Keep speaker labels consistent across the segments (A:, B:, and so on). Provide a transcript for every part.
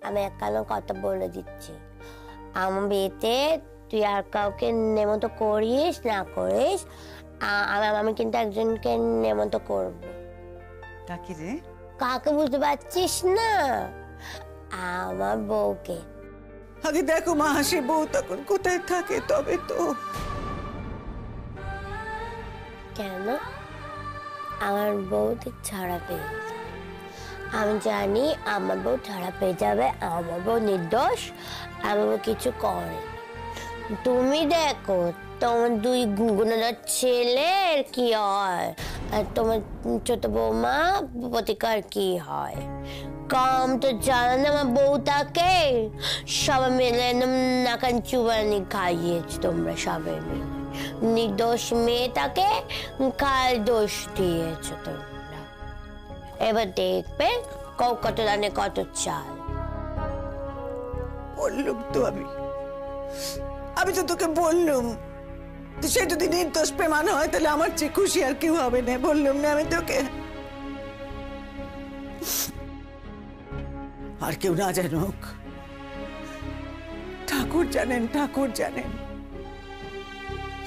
A: আমি একখানা কথা বলে দিচ্ছি, আমার বিয়েতে তুই আর কাউকে নেমন্ত করিস না করিস, আমি কিন্তু একজনকে নেমন্ত করব।
B: কাকে রে?
A: কাকে বুঝতে পারছিস না? আমার বউকে।
B: আগে দেখো মা, সে বউ তখন কোথায় থাকে তবে তো।
A: কেন? আমার বউ ঠিক ছাড়া পেয়ে গেছে। আমি জানি আমার বউ ছাড়া পেয়ে যাবে, আমার বউ নির্দোষ, আমার বউ কিছু করে। তুমি দেখো তোমার দুই গুণধর ছেলের কি হয়, আর তোমার ছোট বৌমা প্রতিকার কি হয়। কম তো জানো না আমার বউটাকে, সবাই মিলে নাকান চুবানি খাইয়েছো তোমরা সবাই মিলে। নির্দোষ মেয়েটাকে কাল দোষ দিয়েছো তোমরা। এবার দেখবে কত দানে কত চাল।
B: বললুম তো আমি তো তোকে বললুম, সে যদি নির্দোষ প্রমাণ হয় তাহলে আমার চেয়ে খুশি আর কেউ হবে না। বললুম না আমি তোকে? আর কেউ না জানুক, ঠাকুর জানেন, ঠাকুর জানেন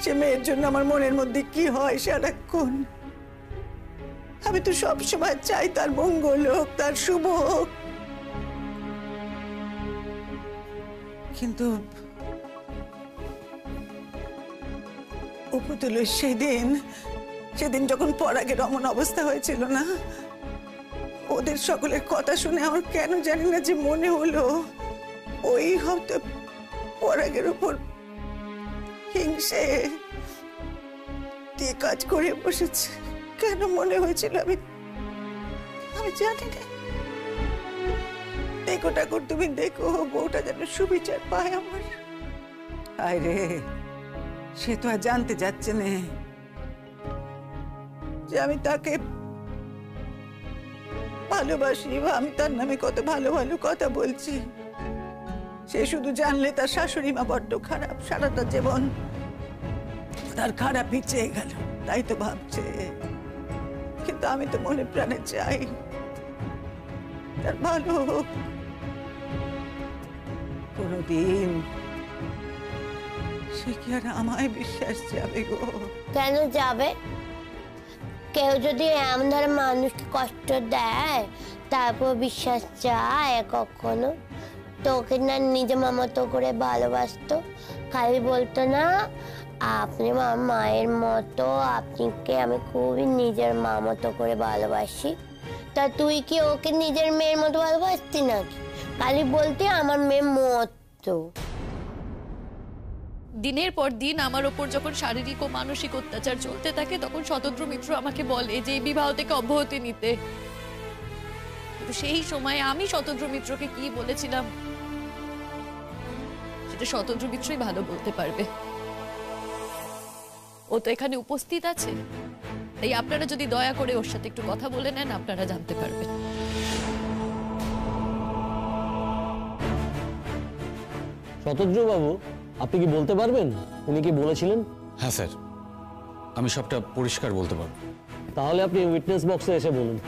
B: সে মেয়ের জন্য আমার মনের মধ্যে কি হয় সারাক্ষণ। আমি তো সবসময় চাই তার মঙ্গল হোক, তার শুভ হোক, কিন্তু উপতুল সেদিন যখন পরাগের অমন অবস্থা হয়েছিল না, ওদের সকলের কথা শুনে আমার কেন জানি না যে মনে হলো ওই হয়তো পরাগের উপর হিংসে দিয়ে কাজ করে বসেছে। কেন মনে হয়েছিল আমি জানি না। দেখো ঠাকুর, তুমি দেখো বউটা যেন সুবিচার পায় আমার। আরে সে তো আর জানতে যাচ্ছে না যে আমি তাকে ভালোবাসি বা আমি তার নামে কত ভালো ভালো কথা বলছি। সে শুধু জানলে তার শাশুড়ি মা বড্ড খারাপ, সারাটা জীবন তার খারাপই চেয়ে গেল, তাই তো ভাবছে। কিন্তু আমি তো মনে প্রাণে চাই তার ভালো হোক। কোনদিন সে কি আর আমায় বিশ্বাস যাবে গো?
A: কেন যাবে? কেউ যদি এমন ধরে মানুষকে কষ্ট দেয় তারপর বিশ্বাস যায় কখনো? তোকে না নিজে মামাতো করে ভালোবাসতো, খালি বলতো না আপনি আমার মায়ের মতো, আপনাকে আমি খুবই নিজের মামাতো করে ভালোবাসি। তা তুই কি ওকে নিজের মেয়ের মতো ভালোবাসতি নাকি? খালি বলতে আমার মেয়ে মতো।
C: দিনের পর দিন আমার ওপর যখন শারীরিক ও মানসিক অত্যাচার চলতে থাকে তখন শতদ্রু মিত্র আমাকে বলে যে এই বিবাহ থেকে অব্যাহতি নিতে। কিন্তু সেই সময় আমি শতদ্রু মিত্রকে কি বলেছিলাম সেটা শতদ্রু মিত্রই ভালো বলতে পারবে। ও তো এখানে উপস্থিত আছে, তাই আপনারা যদি দয়া করে ওর সাথে একটু কথা বলে নেন আপনারা জানতে পারবেন।
D: শতদ্রু বাবু, আপনি কি বলতে পারবেন উনি কি বলেছিলেন?
E: হ্যাঁ স্যার, আমি সবটা পরিষ্কার বলতে পারবো।
D: তাহলে আপনি উইটনেস বক্সে এসে বলুন।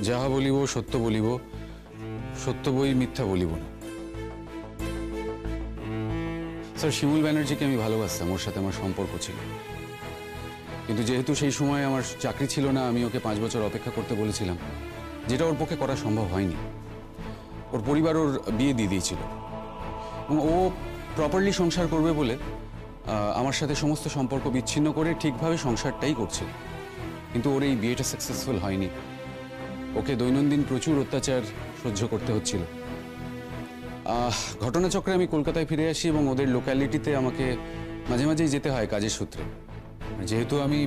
E: যাহা বলিব সত্য বলিব, সত্য বই মিথ্যা বলিব না। স্যার, শিমুল ব্যানার্জিকে আমি ভালোবাসতাম, ওর সাথে আমার সম্পর্ক ছিল। কিন্তু যেহেতু সেই সময় আমার চাকরি ছিল না, আমি ওকে 5 বছর অপেক্ষা করতে বলেছিলাম, যেটা ওর পক্ষে করা সম্ভব হয়নি। ওর পরিবার ওর বিয়ে দিয়ে দিয়েছিল এবং ও প্রপারলি সংসার করবে বলে আমার সাথে সমস্ত সম্পর্ক বিচ্ছিন্ন করে ঠিকভাবে সংসারটাই করছিল। কিন্তু ওর এই বিয়েটা সাকসেসফুল হয়নি। ওকে দৈনন্দিন প্রচুর অত্যাচার সহ্য করতে হচ্ছিল। ঘটনাচক্রে আমি কলকাতায় ফিরে আসি এবং ওদের লোক্যালিটিতে আমাকে মাঝে মাঝেই যেতে হয় কাজের সূত্রে। যেহেতু আমি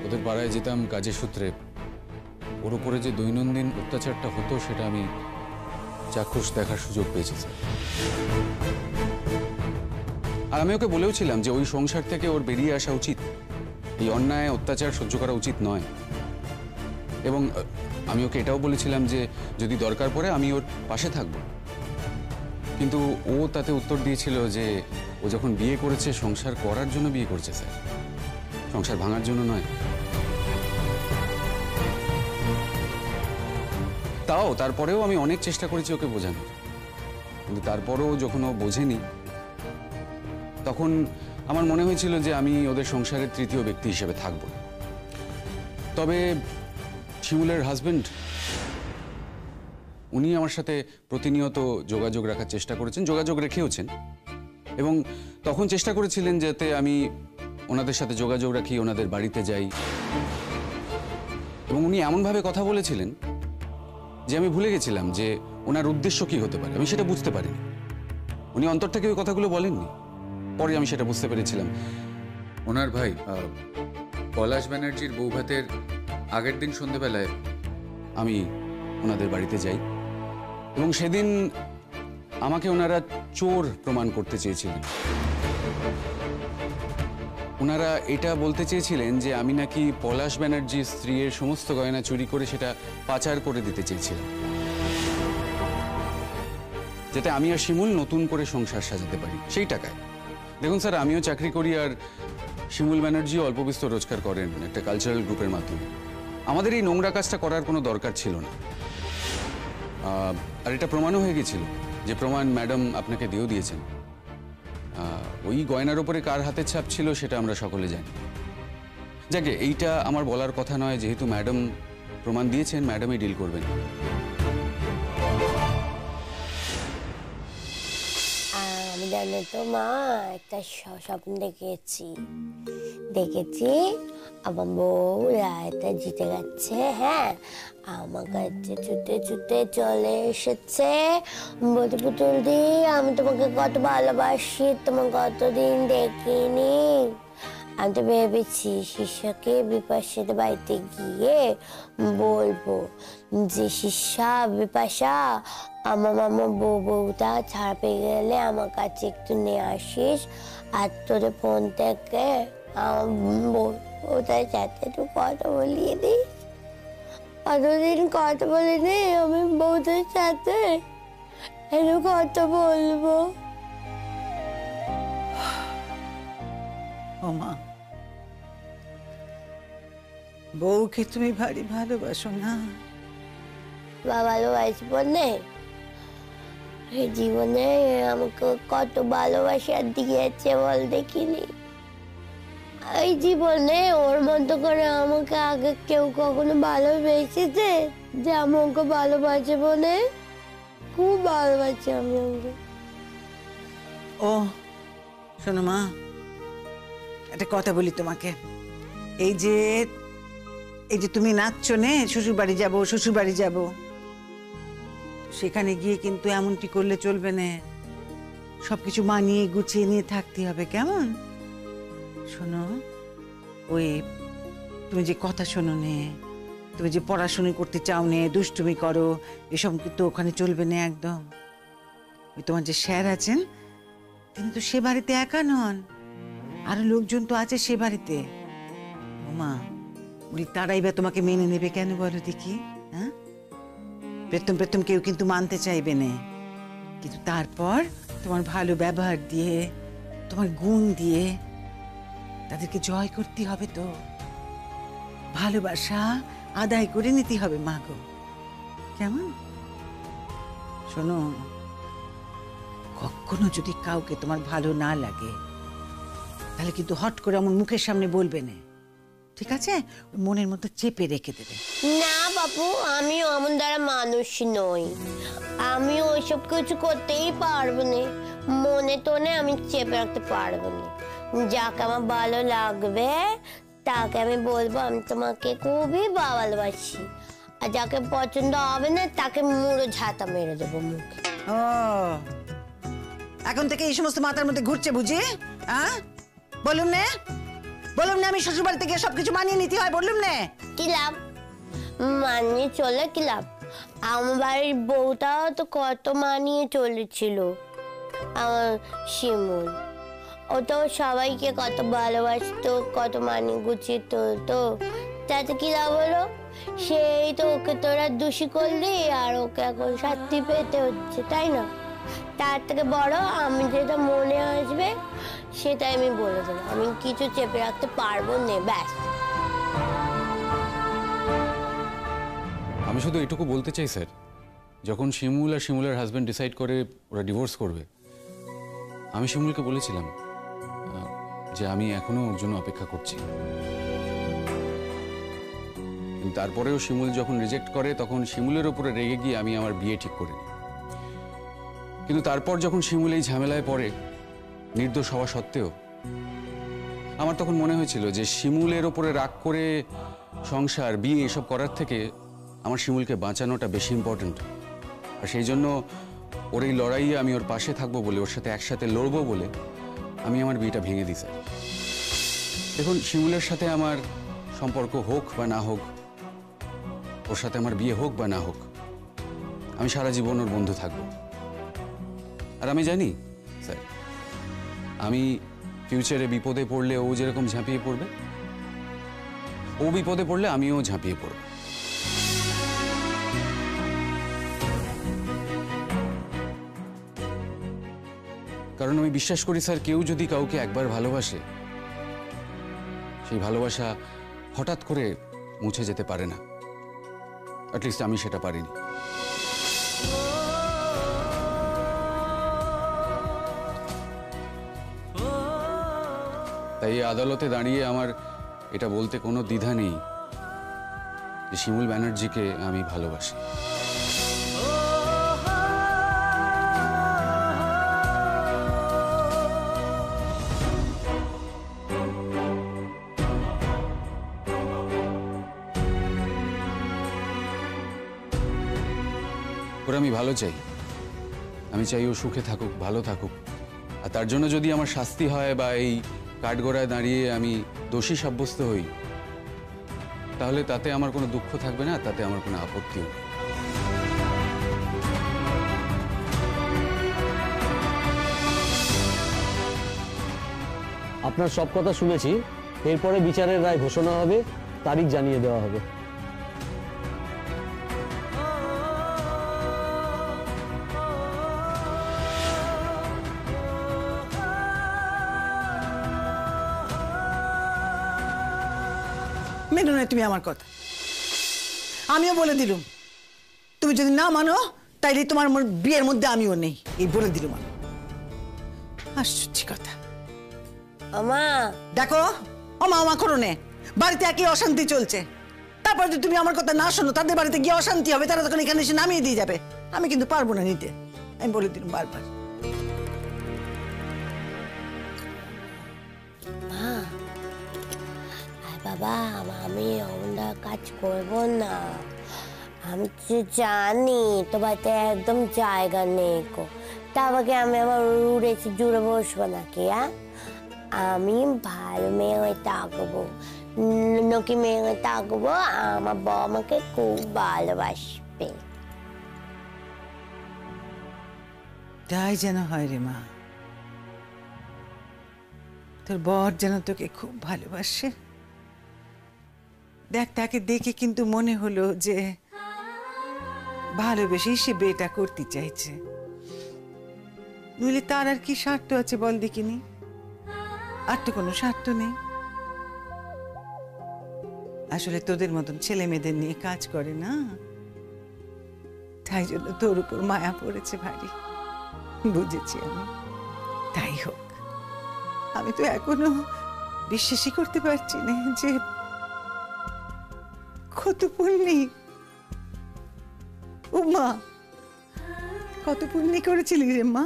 E: ওদের পাড়ায় যেতাম কাজের সূত্রে, ওর উপরে যে দৈনন্দিন অত্যাচারটা হতো সেটা আমি চাক্ষুষ দেখার সুযোগ পেয়েছি স্যার। আর আমি ওকে বলেওছিলাম যে ওই সংসার থেকে ওর বেরিয়ে আসা উচিত, এই অন্যায় অত্যাচার সহ্য করা উচিত নয়। এবং আমি ওকে এটাও বলেছিলাম যে যদি দরকার পড়ে আমি ওর পাশে থাকব। কিন্তু ও তাতে উত্তর দিয়েছিল যে ও যখন বিয়ে করেছে সংসার করার জন্য বিয়ে করছে স্যার, সংসার ভাঙার জন্য নয়। তাও তারপরেও আমি অনেক চেষ্টা করেছি ওকে বোঝানোর, কিন্তু তারপরেও যখন ও বোঝেনি তখন আমার মনে হয়েছিল যে আমি ওদের সংসারের তৃতীয় ব্যক্তি হিসেবে থাকব। তবে শিমুলের হাজবেন্ড উনি আমার সাথে প্রতিনিয়ত যোগাযোগ রাখার চেষ্টা করেছেন, যোগাযোগ রেখেওছেন, এবং তখন চেষ্টা করেছিলেন যাতে আমি ওনাদের সাথে যোগাযোগ রাখি, ওনাদের বাড়িতে যাই, এবং উনি এমনভাবে কথা বলেছিলেন যে আমি ভুলে গেছিলাম যে ওনার উদ্দেশ্য কি হতে পারে। আমি সেটা বুঝতে পারিনি, উনি অন্তর থেকে ওই কথাগুলো বলেননি, পরে আমি সেটা বুঝতে পেরেছিলাম। ওনার ভাই পলাশ ব্যানার্জির বৌভাতের আগের দিন সন্ধ্যেবেলায় আমি ওনাদের বাড়িতে যাই, এবং সেদিন আমাকে ওনারা চোর প্রমাণ করতে চেয়েছিলেন। ওনারা এটা বলতে চেয়েছিলেন যে আমি নাকি পলাশ ব্যানার্জির স্ত্রীর সমস্ত গয়না চুরি করে সেটা পাচার করে দিতে চেয়েছিলাম, যাতে আমি আর শিমুল নতুন করে সংসার সাজাতে পারি সেই টাকায়। দেখুন স্যার, আমিও চাকরি করি আর শিমুল ব্যানার্জিও অল্প বিস্তর রোজগার করেন একটা কালচারাল গ্রুপের মাধ্যমে। আমাদের এই নোংরা কাজটা করার কোনো দরকার ছিল না। আর এটা প্রমাণও হয়ে গেছিল, যে প্রমাণ ম্যাডাম আপনাকে দিয়েও দিয়েছেন। ওই গয়নার ওপরে কার হাতের ছাপ ছিল সেটা আমরা সকলে জানি। যাকে এইটা আমার বলার কথা নয়, যেহেতু ম্যাডাম প্রমাণ দিয়েছেন, ম্যাডামই ডিল করবেন।
A: আমি জানো তো মা, একটা স্বপ্ন দেখেছি আমার বউ রায়তা জিতে গেছে। হ্যাঁ, আমার কাছে ছুটে ছুটে চলে এসেছে, বলতে পুতুল দি আমি তোমাকে কত ভালোবাসি, তোমার কতদিন দেখিনি। আমি তো ভেবেছি শিষ্যাকে বিপাশার বাড়িতে গিয়ে বলবো যে শিষ্যা বিপাশা আমার মামা বউটা ছাড়া পেয়ে গেলে আমার কাছে একটু নিয়ে আসিস, আর তোদের ফোন থেকে আমার ওটার সাথে একটু কথা বলিয়ে দিস। কতদিন কথা বলিনি আমি বউদের সাথে, একটু কথা বলবো।
B: ও মা, বউকে তুমি ভারী ভালোবাসো না?
A: ভালোবাসবো না? জীবনে আমাকে কত ভালোবাসা দিয়েছে বল দেখিনি। এই জীবনে ওর মতো করে আমাকে আগে কেউ কখনো ভালোবেসেছে যে আমাকে ভালোবাসে বলে? খুব ভালোবাসি আমি ওকে।
B: ও শোনো মা, একটা কথা বলি তোমাকে। এই যে তুমি নাচছো নে শ্বশুর বাড়ি যাবো, শ্বশুর বাড়ি যাবো, সেখানে গিয়ে কিন্তু এমনটি করলে চলবে না। সবকিছু মানিয়ে গুছিয়ে নিয়ে থাকতে হবে, কেমন? শোনো, ওই তুমি যে কথা শোনো নে, তুমি যে পড়াশোনা করতে চাও নে, দুষ্টুমি করো, এসব কিন্তু ওখানে চলবে না একদম। ওই তোমার যে স্যার আছেন, তিনি তো সে বাড়িতে একা নন, আরো লোকজন তো আছে সে বাড়িতে। মা, উনি তারাই বা তোমাকে মেনে নেবে কেন বলো দেখি? হ্যাঁ, প্রথম কেউ কিন্তু মানতে চাইবে না, কিন্তু তারপর তোমার ভালো ব্যবহার দিয়ে, তোমার গুণ দিয়ে তাদেরকে জয় করতে হবে। তো ভালোবাসা আদায় করে নিতে হবে মা গো, কেমন? শোনো, কখনো যদি কাউকে তোমার ভালো না লাগে তাহলে কিন্তু হট করে আমার মুখের সামনে বলবে না, ঠিক আছে? মনের মধ্যে চেপে রেখে দেবে।
A: না বাপু, আমি অমন দ্বারা মানুষ নই, আমি ওইসব কিছু করতেই পারবো না। মনে তোনে আমি চেপে রাখতে পারবো না। যাকে আমার ভালো লাগবে তাকে আমি বলবো আমি তোমাকে খুবই ভালোবাসি, আর যাকে পছন্দ হবে না তাকে মুড়ো ঝাঁটা মেরে দেবো মুখে।
B: ও, এখন থেকে এই সমস্ত মাথার মধ্যে ঘুরছে বুঝি? হ্যাঁ, বলুম না আমি শ্বশুর বাড়িতে গিয়ে সবকিছু মানিয়ে নিতে হয়, বললুম না?
A: কি লাভ মানিয়ে চলে, কি লাভ? আমার বাড়ির বউটাও তো কত মানিয়ে চলেছিল। আমার শিমুল, ও তো সবাইকে কত ভালোবাসতো, কত মানিয়ে গুছিয়ে তুলতো, তাতে কি লাভ হলো? সেই তো ওকে তোরা দোষী করলি, আর ওকে এখন শাস্তি পেতে হচ্ছে, তাই না? তার থেকে বড় আমি যেটা মনে আসবে সেটাই আমি বলে দেবো, আমি কিছু চেপে রাখতে পারবো না, ব্যাস।
E: আমি শুধু এটুকু বলতে চাই স্যার, যখন শিমুল আর শিমুলের হাজবেন্ড ডিসাইড করে ওরা ডিভোর্স করবে, আমি শিমুলকে বলেছিলাম যে আমি এখনো ওর জন্য অপেক্ষা করছি। তারপরেও শিমুল যখন রিজেক্ট করে তখন শিমুলের উপরে রেগে গিয়ে আমি আমার বিয়ে ঠিক করে নিই। কিন্তু তারপর যখন শিমুল এই ঝামেলায় পড়ে নির্দোষ হওয়া সত্ত্বেও, আমার তখন মনে হয়েছিল যে শিমুলের ওপরে রাগ করে সংসার বিয়ে এসব করার থেকে আমার শিমুলকে বাঁচানোটা বেশি ইম্পর্টেন্ট। আর সেই জন্য ওর এই লড়াইয়ে আমি ওর পাশে থাকবো বলে, ওর সাথে একসাথে লড়বো বলে আমি আমার বিয়েটা ভেঙে দিই স্যার। দেখুন, শিমুলের সাথে আমার সম্পর্ক হোক বা না হোক, ওর সাথে আমার বিয়ে হোক বা না হোক, আমি সারা জীবন ওর বন্ধু থাকবো। আর আমি জানি স্যার, আমি ফিউচারে বিপদে পড়লে ও যেরকম ঝাঁপিয়ে পড়বে, ও বিপদে পড়লে আমিও ঝাঁপিয়ে পড়ব। কারণ আমি বিশ্বাস করি স্যার, কেউ যদি কাউকে একবার ভালোবাসে, সেই ভালোবাসা হঠাৎ করে মুছে যেতে পারে না। অ্যাটলিস্ট আমি সেটা পারিনি। তাই আদালতে দাঁড়িয়ে আমার এটা বলতে কোনো দ্বিধা নেই যে শিমুল ব্যানার্জিকে আমি ভালোবাসি। ওরা আমি ভালো চাই, আমি চাই ও সুখে থাকুক, ভালো থাকুক। আর তার জন্য যদি আমার শাস্তি হয় বা এই কাঠগড়ায় দাঁড়িয়ে আমি দোষী সাব্যস্ত হই, তাহলে তাতে আমার কোনো দুঃখ থাকবে না, তাতে আমার কোনো আপত্তিও নেই।
D: আপনার সব কথা শুনেছি, এরপরে বিচারের রায় ঘোষণা হবে, তারিখ জানিয়ে দেওয়া হবে।
B: মেনো না তুমি আমার কথা, আমিও বলে দিলুম, তুমি যদি না মানো তাইলে তোমার বিয়ের মধ্যে আমিও নেই, এই বলে দিলুম আমি। আশ্চর্য কথা।
A: আমা
B: দেখো, অমা অমা করো নে, বাড়িতে একই অশান্তি চলছে। তারপর যদি তুমি আমার কথা না শোনো, তাদের বাড়িতে গিয়ে অশান্তি হবে, তারা তখন এখানে এসে নামিয়ে দিয়ে যাবে। আমি কিন্তু পারবো না নিতে, আমি বলে দিলাম বারবার।
A: বাবা, আমি অমনটা কাজ করবো না। আমি তো জানি তোমাতে একদম জায়গা নেই গো, তা আমাকে আমি আবার উড়েছি জুড়ে বসবো নাকি? আমি ভালো মেয়ে হয়ে থাকবো, নকি মেয়ে হয়ে থাকবো, আমার বউ আমাকে খুব ভালোবাসবে।
B: তাই যেন হয় রে মা, তোর বর যেন তোকে খুব ভালোবাসে। দেখ, তাকে দেখে কিন্তু মনে হলো যে ভালোবেসেই সে বিয়েটা করতে চাইছে। নইলে তার আর কি স্বার্থ আছে বল দেখিনি? আর তো কোনো স্বার্থ নেই। আসলে তোদের মতন ছেলে মেয়েদের নিয়ে কাজ করে না, তাই জন্য তোর উপর মায়া পড়েছে ভারী। বুঝেছি আমি। তাই হোক, আমি তো এখনো বিশ্বাসই করতে পারছি না যে কত পুণ্যি, ও মা, কত পুণ্যি করেছিলি রে মা,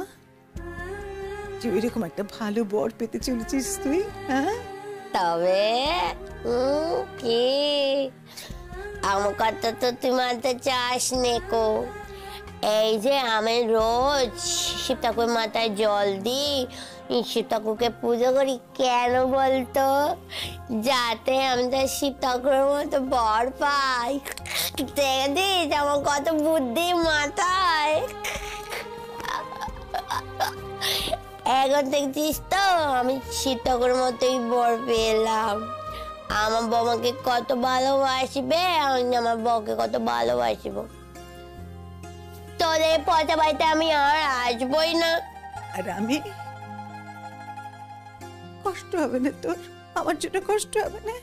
B: যে এরকম একটা ভালো বর পেতে চলেছিস তুই। হ্যাঁ,
A: তবে কি আমার কথা তো তুই মানতে চাস নেকো। এই যে আমি রোজ শিব ঠাকুর মাথায় জল দিই, শিব ঠাকুরকে পুজো করি কেন বলতো? যাতে আমি তো শিব ঠাকুরের মতো বর পাই। দেখেছিস আমার কত বুদ্ধি মাথায়। এখন দেখছিস তো আমি শিব ঠাকুরের মতোই বর পেলাম। আমার বৌমাকে কত ভালোবাসবে, আমি আমার বউকে কত ভালোবাসবো। তোর তোমাদের পচা বাড়িতে আমি আর আসবই না।
B: আর আমি, কষ্ট হবে না তোর? আমার জন্য কষ্ট হবে না?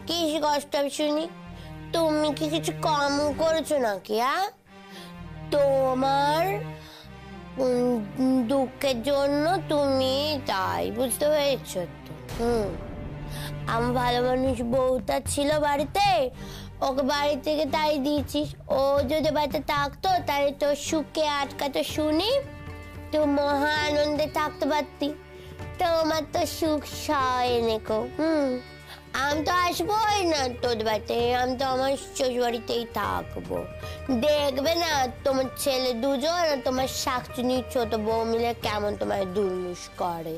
A: কি কষ্ট হবে শুনি? তুমি কি কিছু কম করেছো নাকি? তোমার দুঃখের জন্য তুমি তাই, বুঝতে পেরেছো তো? আমার ভালো মানুষ বউটা ছিল বাড়িতে, ওকে বাড়ি থেকে তাই দিয়েছিস। ও যদি বাড়িতে থাকতো তাহলে তোর সুখে আটকাতো শুনি, তো মহা আনন্দে থাকতে পারতি। তোমার তো সুখ সয়নে কো। আমি তো আসবোই না তোর বাড়িতে, আমি তো আমার শ্বশুর বাড়িতেই থাকবো। দেখবে না তোমার ছেলে দুজন আর তোমার শাকচুনি ছোট বউ মিলে কেমন তোমার দুর্মুষ করে।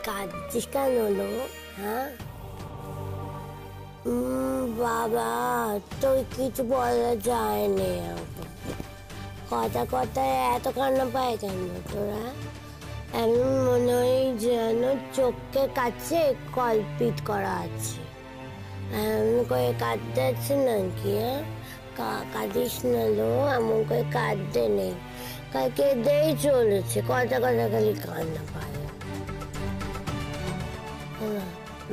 A: কাঁদছিস কেন হলো? বাবা তোর কিছু বলা যায় না, কথা কথায় এত কান্না পায় কেন তোরা? এমন মনে হয় যেন চোখের কাছে কল্পিত করা আছে, এমন করে কাঁদতে আছে নাকি? কাঁদিস না লো, এমন করে কাঁদতে নেই, কালকে দেই চলেছে, কথা কথা খালি কান্না পায়।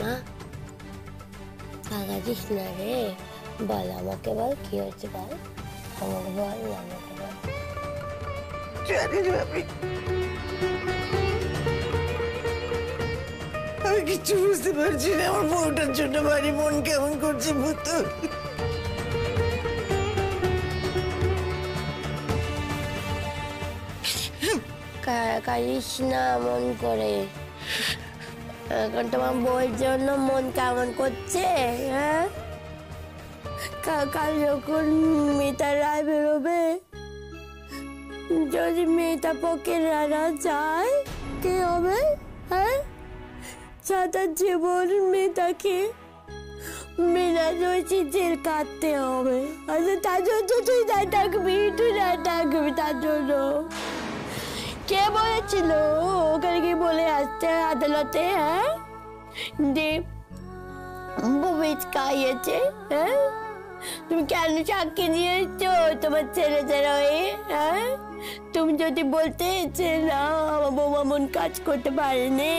A: মা কাঁদিস না রে, বল আমাকে, বল কি হয়েছে বল আমাকে, বল আমাকে বল।
B: আমি কিছু বুঝতে পারছি না, আমার বউটার জন্য বাড়ি মন কেমন করছে পুতুল।
A: কাঁদিস না মন করে, এখন তোমার বউয়ের জন্য মন কেমন করছে? কাল যখন মিতা রায় বেরোবে, যদি মিতা পক্ষে রানা যায় কি হবে? সারা জীবন মিতাকে বিনা দোষী জেল কাটতে হবে। তার জন্য তুই না থাকবি, তুই না থাকবি তার জন্য। কে বলেছিল ওখানে কি বলে আসতে আদালতে? যে বমিজ খাইয়েছে। তুমি কেন সাক্ষী নিয়েছো তোমার ছেলেদের হয়ে? তুমি যদি বলতে যে না আমার বৌমা মন কাজ করতে পারেনি,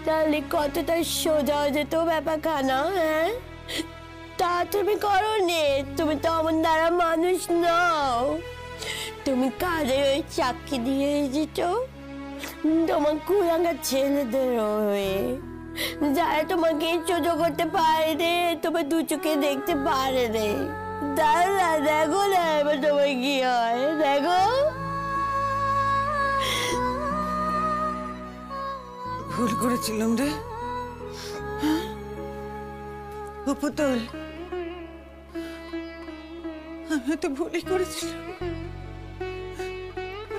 A: তাহলে কতটা সোজা হয়ে যেত ব্যাপারখানা। তা তুমি করোনি, তুমি তো আমার দ্বারা মানুষ নও। তুমি কাজে ওই সাক্ষী দিয়ে এসেছ তোমার কুলাঙ্গার ছেলেদের হয়ে, যারা তোমাকে সহ্য করতে পারে রে, তোমার দু চোখে দেখতে পারে রে। দাঁড়া দেখো না এবার তোমার কি হয়, দেখো।
B: ভুল করেছিলাম রে পুতুল, আমি তো ভুলই করেছিলাম।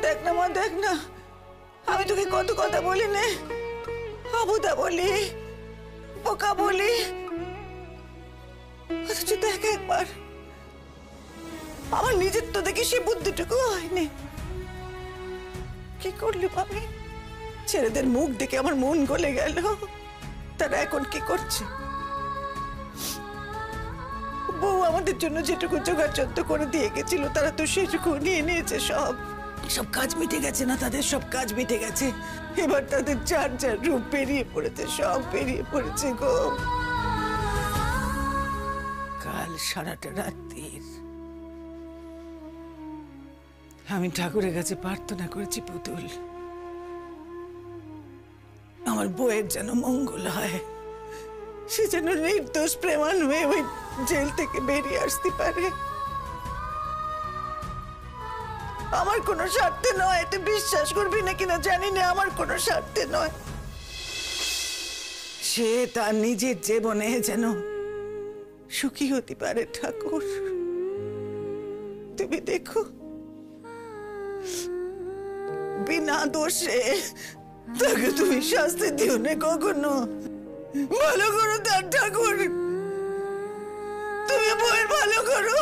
B: দেখ না মা, দেখ না, আমি তোকে কত কথা বলি না, অবুদা বলি, বোকা বলি, অথচ দেখ একবার আমার নিজের তো দেখি সে বুদ্ধিটুকু হয়নি। কি করলি আমি? ছেলেদের মুখ দেখে আমার মন গলে গেল। তারা এখন কি করছে? বউ আমাদের জন্য যেটুকু জোগাড় করে দিয়ে গেছিল তারা তো সেটুকু নিয়ে নিয়েছে। সব কাজ মিটে গেছে না তাদের? সব কাজ মিটে গেছে। এবার তাদের যার যার রূপ পেরিয়ে পড়েছে, সব পেরিয়ে পড়েছে গো। কাল সারাটা রাত্রির আমি ঠাকুরের কাছে প্রার্থনা করেছি পুতুল, আমার বউয়ের যেন মঙ্গল হয়, সে যেন নির্দোষ প্রেমান হয়ে ওই জেল থেকে বেরিয়ে আসতে পারে। আমার কোনো স্বার্থে নয়, এটা বিশ্বাস করবি না কিনা জানি না, আমার কোনো স্বার্থে নয়। সে তার নিজের জীবনে যেন সুখী হতে পারে। ঠাকুর তুমি দেখো, বিনা দোষে তাকে তুমি শাস্তি দিও না কখনো। ভালো করো তার ঠাকুর, তুমি বইয়ের ভালো করো,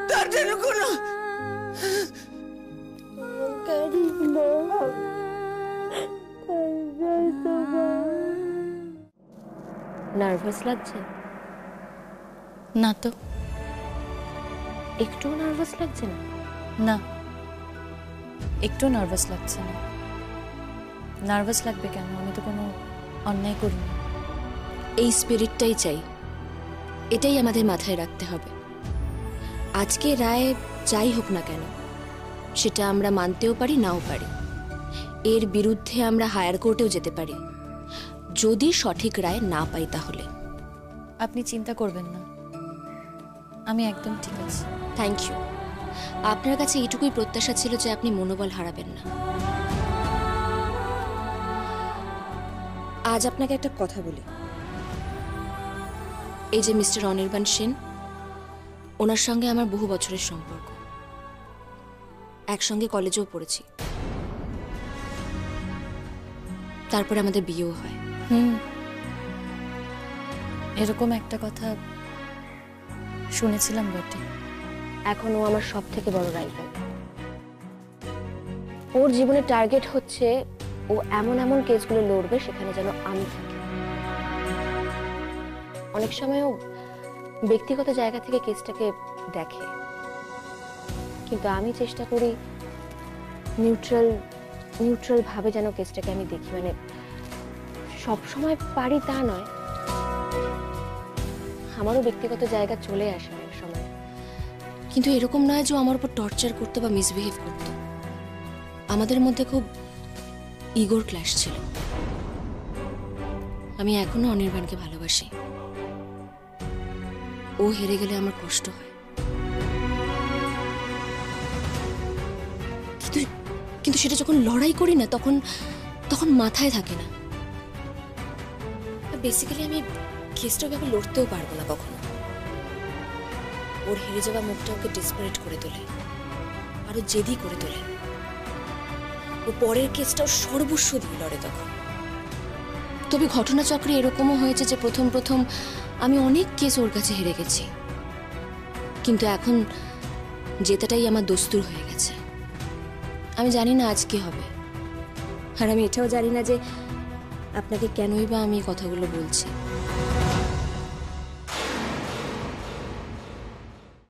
B: তার যেন কোনো
A: নার্ভাস লাগছে?
C: না তো,
A: একটুও নার্ভাস লাগছে না?
C: না, একটু নার্ভাস লাগছে না। নার্ভাস লাগবে কেন? আমি তো কোনো অন্যায় করিনি।
F: এই স্পিরিটটাই চাই, এটাই আমাদের মাথায় রাখতে হবে। আজকে রায় যাই হোক না কেন, সেটা আমরা মানতেও পারি নাও পারি। এর বিরুদ্ধে আমরা হায়ার কোর্টেও যেতে পারি যদি সঠিক রায় না পাই। তাহলে
C: আপনি চিন্তা করবেন না, আমি একদম ঠিক আছি।
F: Thank you. আপনার কাছে এইটুকুই প্রত্যাশা ছিল যে আপনি মনোবল হারাবেন না। আজ আপনাকে একটা কথা বলি। এই যে মিস্টার অনির্বাণ সেন, ওনার সঙ্গে আমার বহু বছরের সম্পর্ক। একসঙ্গে কলেজেও পড়েছি, তারপরে আমাদের বিয়েও হয়।
C: এরকম একটা কথা শুনেছিলাম বটে।
F: এখন ও আমার সব থেকে বড় রাইভাল। ওর জীবনের টার্গেট হচ্ছে ও এমন এমন কেসগুলো লড়বে সেখানে যেন আমি থাকি। অনেক সময় ও ব্যক্তিগত জায়গা থেকে কেসটাকে দেখে, কিন্তু আমি চেষ্টা করি নিউট্রাল ভাবে যেন কেসটাকে আমি দেখি। মানে সব সময় পারি তা নয়, আমারও ব্যক্তিগত জায়গা চলে আসে অনেক সময়। কিন্তু এরকম নয় যে আমার উপর টর্চার করতো বা মিসবিহেভ করতো। আমাদের মধ্যে খুব ইগোর ক্ল্যাশ ছিল। আমি এখনো অনির্বাণকে ভালোবাসি। ও হেরে গেলে আমার কষ্ট হয়, কিন্তু সেটা যখন লড়াই করি না তখন মাথায় থাকে না। বেসিক্যালি আমি কেসটা ব্যাপারে লড়তেও পারবো না কখনো। ওর হেরে যাওয়া মুখটা ওকে ডেসপারেট করে তোলে, আরো জেদি করে তোলে। ও পরের কেসটাও সর্বস্ব দিয়ে লড়ে তখন। তবে ঘটনাচক্রে এরকমও হয়েছে যে প্রথম আমি অনেক কেস ওর কাছে হেরে গেছি, কিন্তু এখন জেতাটাই আমার দস্তুর হয়ে গেছে। আমি জানি না আজ কি হবে, আর আমি এটাও জানি না যে আপনাকে কেনই বা আমি কথাগুলো বলছি।